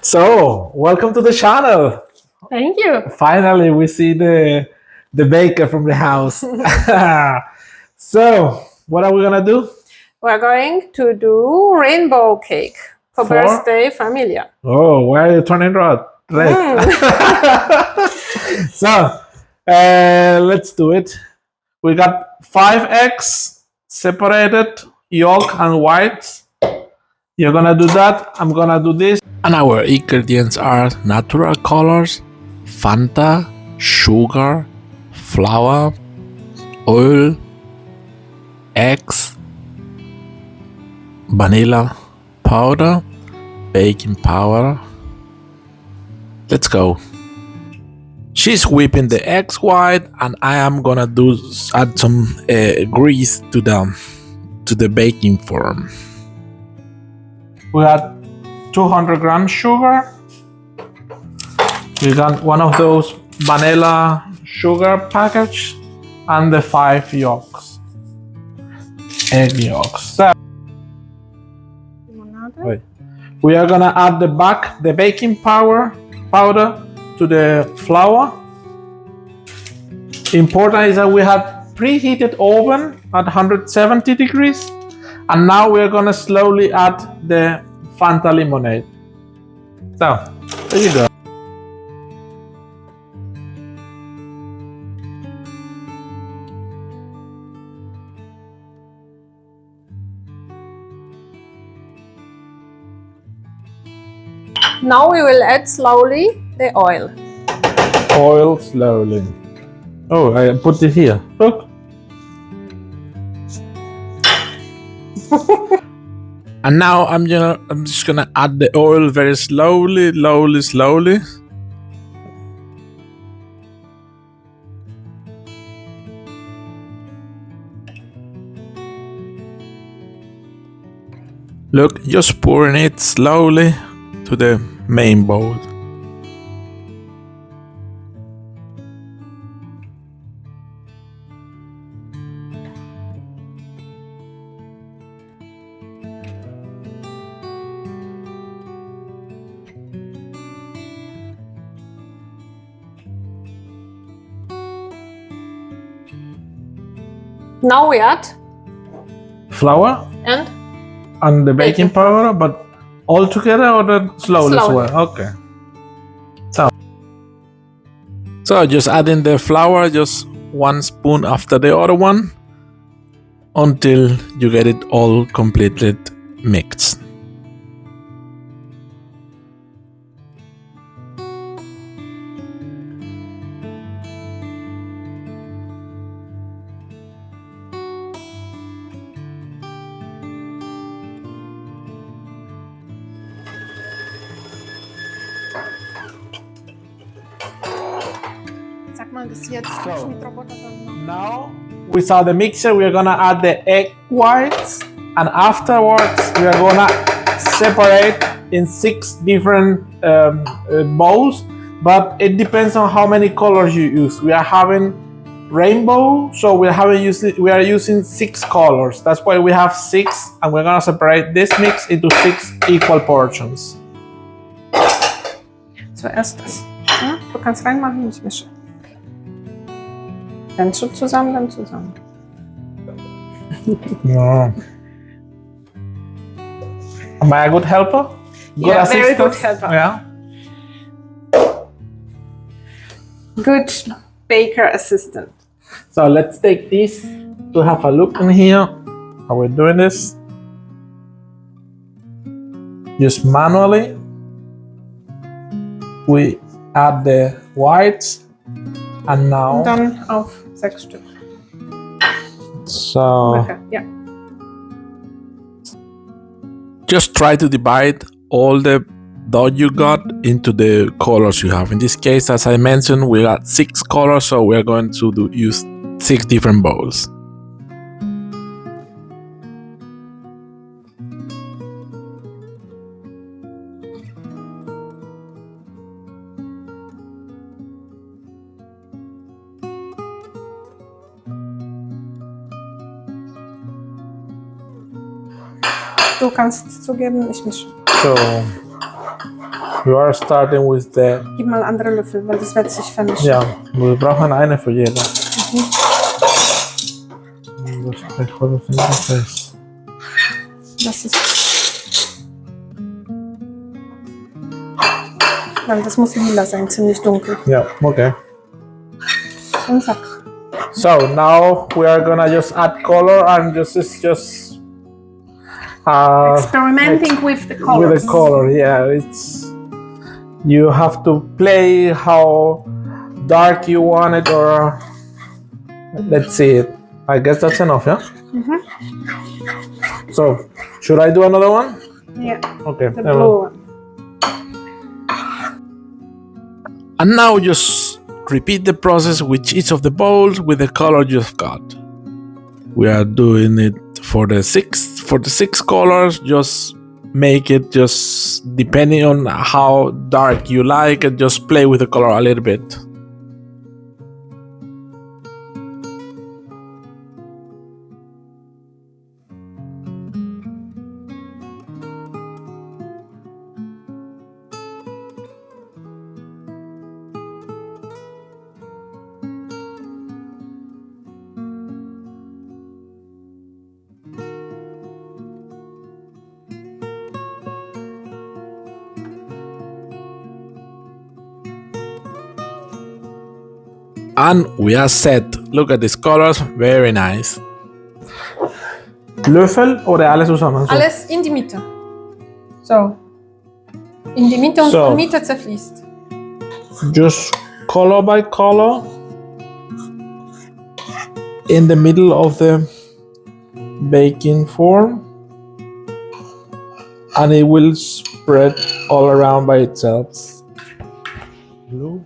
So, welcome to the channel. Thank you. Finally, we see the baker from the house. So, what are we gonna do? We're going to do rainbow cake for For? birthday familia. Oh, why are you turning red? So, let's do it. We got 5 eggs separated, yolk and whites. You're gonna do that. I'm gonna do this. And our ingredients are natural colors, fanta, sugar, flour, oil, eggs, vanilla powder, baking powder. Let's go. She's whipping the eggs white, and I am gonna add some grease to the baking form. We got 200 grams sugar. We got one of those vanilla sugar package and the 5 yolks, egg yolks. So, wait. We are gonna add the baking powder to the flour. Important is that we have preheated oven at 170 degrees, and now we're gonna slowly add the Fanta lemonade. So, there you go. Now we will add slowly the oil. Oil slowly. Oh, I put it here. Look. And now I'm just gonna add the oil very slowly. Look, just pouring it slowly to the main bowl. Now we add Flour and the baking powder, but all together or slowly as well? Okay. So just adding the flour, just 1 spoon after the other one, until you get it all completely mixed. Now we saw the mixer, we're gonna add the egg whites, and afterwards we are gonna separate in 6 different bowls, but it depends on how many colors you use. We are having rainbow, so we are using 6 colors. That's why we have 6, and we're gonna separate this mix into 6 equal portions. Zuerst das. Ja, du kannst reinmachen und ich mische. Dann schon zusammen, dann zusammen. Yeah. Am I a good helper? Good assistant? Very good helper. Yeah. Good baker assistant. So let's take this to have a look in here. How we're doing this. Just manually. We add the whites, and now. Und dann auf 6 Stück. So. Yeah. Just try to divide all the dough you got into the colors you have. In this case, as I mentioned, we got 6 colors, so we're going to use 6 different bowls. Du kannst zugeben, ich mische. So We are starting with the... Gib mal andere Löffel, weil das wird sich vermischen. Ja, wir brauchen eine für jeder. Das ist... Nein, das muss lila sein, ziemlich dunkel. Yeah, okay. Und zack. So now we are gonna just add color and it's just Experimenting with the colors. with the color. Yeah, it's you have to play how dark you want it, or let's see it. I guess that's enough, yeah. So should I do another one? Yeah. Okay. The blue one. And now just repeat the process with each of the bowls with the color you've got. We are doing it for the six colors. Just make it just depending on how dark you like it, just play with the color a little bit. And we are set. Look at these colors, very nice. Löffel oder alles zusammen? So. Alles in die Mitte. So. In die Mitte und von Mitte zerfließt. Just color by color in the middle of the baking form, and it will spread all around by itself. Blue.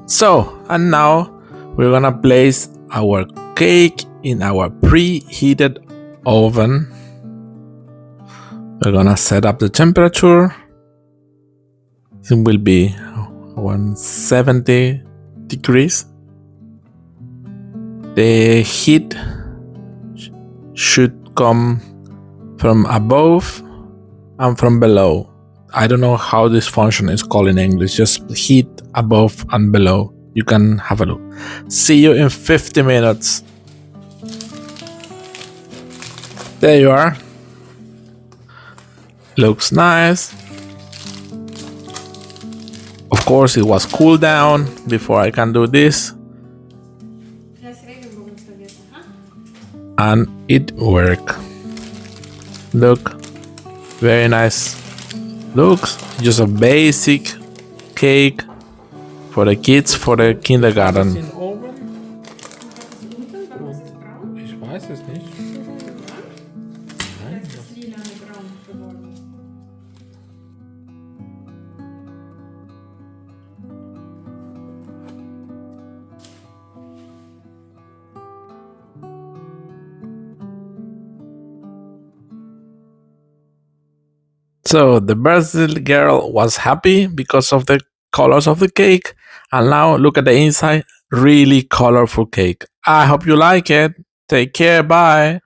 So, and now we're gonna place our cake in our preheated oven. We're gonna set up the temperature. It will be 170 degrees. The heat should come from above and from below. I don't know how this function is called in English, just heat above and below. You can have a look. See you in 50 minutes. There you are. Looks nice. Of course, it was cool down before I can do this. And it worked. Look, very nice. Looks just a basic cake for the kids for the kindergarten. Ich weiß es nicht. Nein, So the birthday girl was happy because of the colors of the cake. And now look at the inside, really colorful cake. I hope you like it. Take care, bye.